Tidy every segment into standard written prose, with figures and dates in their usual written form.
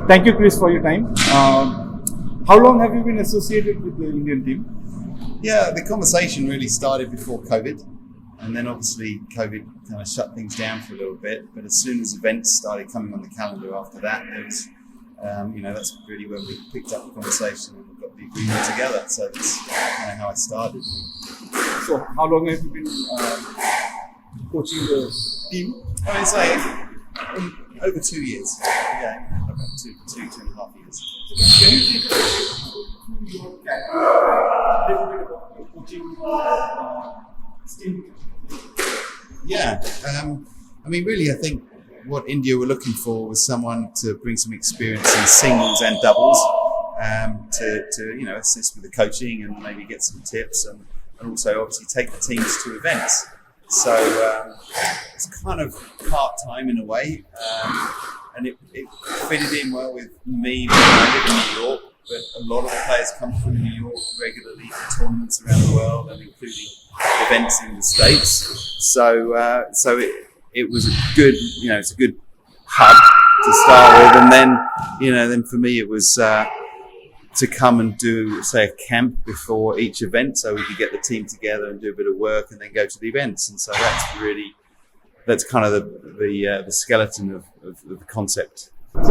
Thank you, Chris, for your time. How long have you been associated with the Indian team? Yeah, the conversation really started before COVID, and then obviously COVID kind of shut things down for a little bit. But as soon as events started coming on the calendar after that, there was, that's really when we picked up the conversation and got the agreement together. So that's kind of how I started. So, how long have you been coaching the team? I would say over 2 years. Yeah, about two and a half years. Can you take us through your a little bit about your coaching stint? Yeah, really, I think what India were looking for was someone to bring some experience in singles and doubles, to assist with the coaching and maybe get some tips and also obviously take the teams to events. So it's kind of part-time in a way, and it fitted in well with me when I live in New York, but a lot of the players come from New York regularly for tournaments around the world and including events in the States. So it was a good, it's a good hub to start with, and then for me it was to come and do, say, a camp before each event, so we could get the team together and do a bit of work, and then go to the events. And so that's kind of the skeleton of the concept. How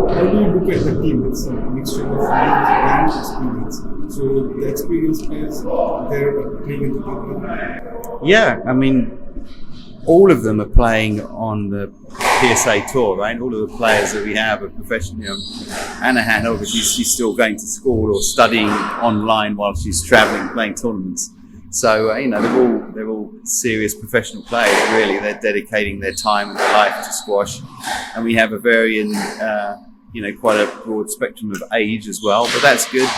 do you look at the team? It's a mixture of and experience. So the experienced players, they're playing in the tournament. Yeah, all of them are playing on the PSA tour, right? All of the players that we have are professional. Anahan, obviously, she's still going to school or studying online while she's traveling, playing tournaments. So, they're all serious professional players, really. They're dedicating their time and their life to squash. And we have a varying, quite a broad spectrum of age as well. But that's good.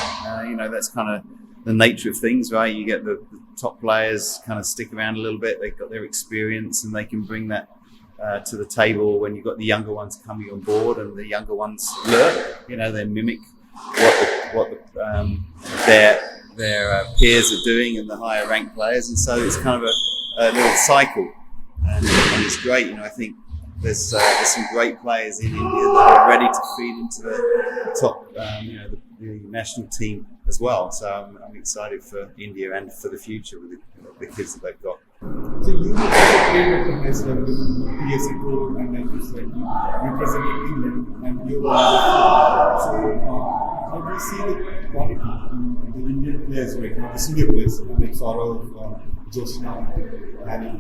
That's kind of the nature of things, right? You get the top players kind of stick around a little bit. They've got their experience and they can bring that to the table when you've got the younger ones coming on board, and the younger ones learn. They mimic what their peers are doing and the higher ranked players, and so it's kind of a little cycle, and it's great. I think there's some great players in India that are ready to feed into the top, the national team as well. So I'm excited for India and for the future with the kids that they've got. So you played at the highest level in PSA Tour, and like you said, you represented England, and you were so how do you see the quality in the Indian players right now, the senior players like Saurav, Jyotsna, Annie?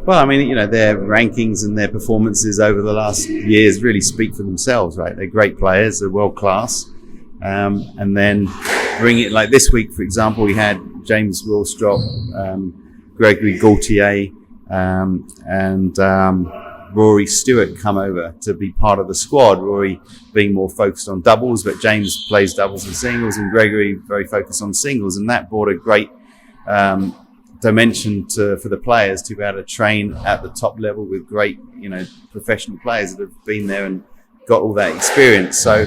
Well, their rankings and their performances over the last years really speak for themselves, right? They're great players, they're world class. And then bring it like this week, for example, we had James Willstrop, Gregory Gaultier, and Rory Stewart come over to be part of the squad. Rory being more focused on doubles, but James plays doubles and singles, and Gregory very focused on singles. And that brought a great dimension for the players to be able to train at the top level with great, professional players that have been there and got all that experience. So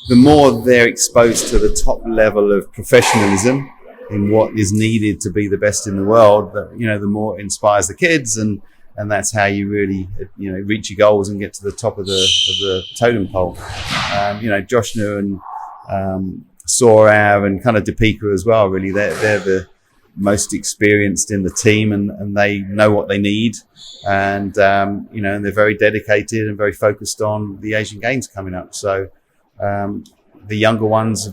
the more they're exposed to the top level of professionalism in what is needed to be the best in the world, the more it inspires the kids, and that's how you really, reach your goals and get to the top of the totem pole. Joshna and Saurav and kind of Deepika as well, really, they're the most experienced in the team, and they know what they need, and and they're very dedicated and very focused on the Asian Games coming up. So the younger ones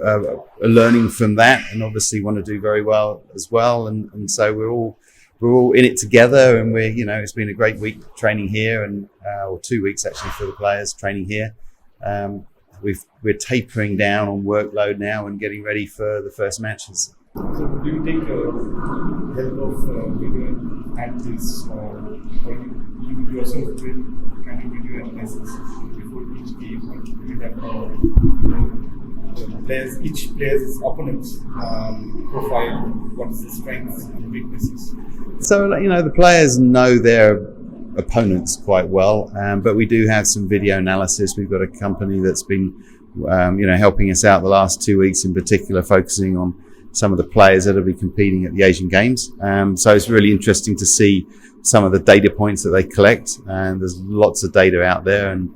are learning from that, and obviously want to do very well as well. And so we're all in it together, and it's been a great week training here, and or 2 weeks actually for the players training here. We're tapering down on workload now and getting ready for the first matches. So do you take help of video analysts, or you yourself train kind of video analysis before each game, or you have each player's opponent's profile, what is the strengths and weaknesses? So the players know their opponents quite well, but we do have some video analysis. We've got a company that's been helping us out the last 2 weeks in particular, focusing on some of the players that will be competing at the Asian Games. So it's really interesting to see some of the data points that they collect, and there's lots of data out there, and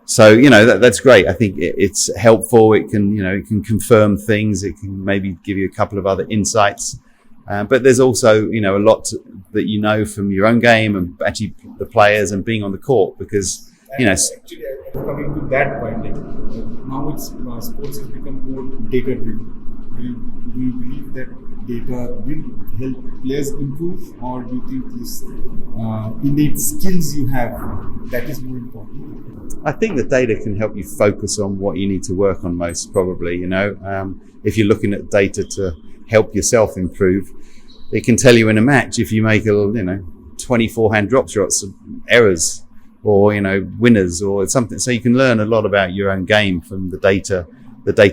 So, that's great. I think it's helpful. It can confirm things. It can maybe give you a couple of other insights. But there's also, a lot that from your own game and actually the players and being on the court because, Actually, coming to that point, now sports has become more data driven. Do you believe that data will help players improve, or do you think this innate skills you have that is more important? I think the data can help you focus on what you need to work on most probably, if you're looking at data to help yourself improve, it can tell you in a match if you make 24 hand drop shots, errors, or winners or something. So you can learn a lot about your own game from the data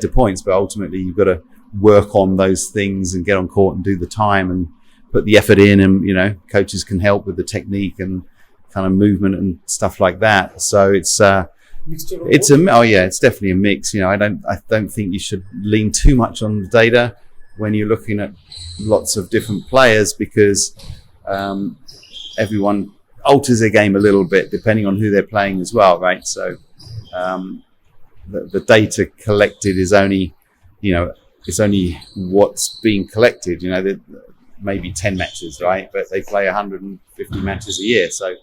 points, but ultimately you've got to work on those things and get on court and do the time and put the effort in, and coaches can help with the technique and kind of movement and stuff like that. So it's definitely a mix. I don't think you should lean too much on the data when you're looking at lots of different players because everyone alters their game a little bit depending on who they're playing as well, right? So the data collected is only, it's only what's being collected. Maybe 10 matches, right? But they play 150 matches a year, so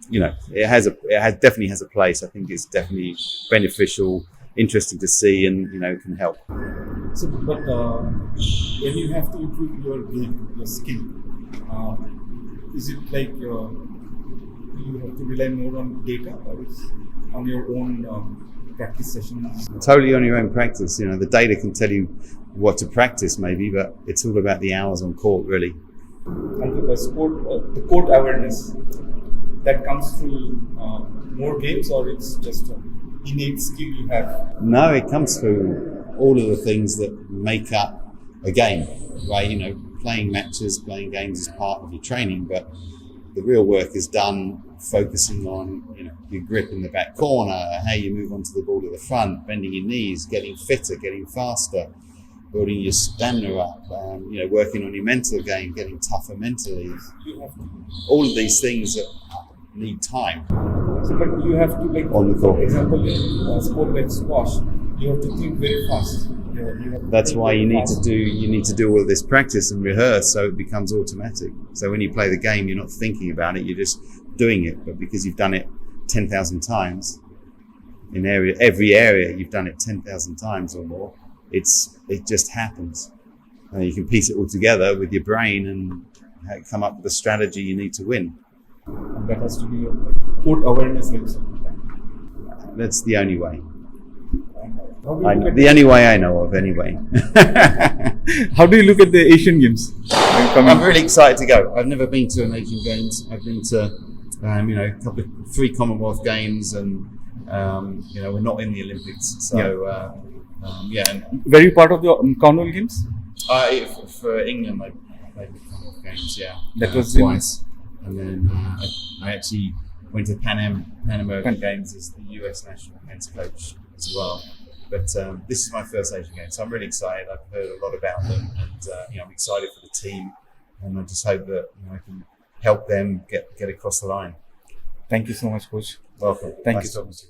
it definitely has a place. I think it's definitely beneficial, interesting to see, and can help. So, but when you have to improve your game, your skill, is it like you have to rely more on data, or it's on your own practice sessions? Totally on your own practice. The data can tell you what to practice maybe, but it's all about the hours on court really. And the court awareness, that comes through more games, or it's just an innate skill you have? No, it comes through all of the things that make up a game, right? Playing matches, playing games is part of your training, but the real work is done focusing on, your grip in the back corner, how you move onto the ball at the front, bending your knees, getting fitter, getting faster, building your stamina up, working on your mental game, getting tougher mentally. All of these things that need time. So, but you have to, on the court. For example, in a sport like squash, you have to think very fast. That's why you need to do all of this practice and rehearse, so it becomes automatic. So when you play the game, you're not thinking about it; you're just doing it. But because you've done it 10,000 times in every area, you've done it 10,000 times or more. It just happens. You can piece it all together with your brain and come up with a strategy you need to win. And that has to be your court awareness. That's the only way. The only way I know of, anyway. How do you look at the Asian Games? I'm really excited to go. I've never been to an Asian Games. I've been to 3 Commonwealth Games, and we're not in the Olympics. So Were you part of the Commonwealth Games? For England, I played the Commonwealth Games. Yeah, that was twice, and then I actually went to Pan American Games as the US national men's coach as well. But this is my first Asian Games, so I'm really excited. I've heard a lot about them, and I'm excited for the team, and I just hope that I can help them get across the line. Thank you so much, Coach. Welcome. Thank you so much.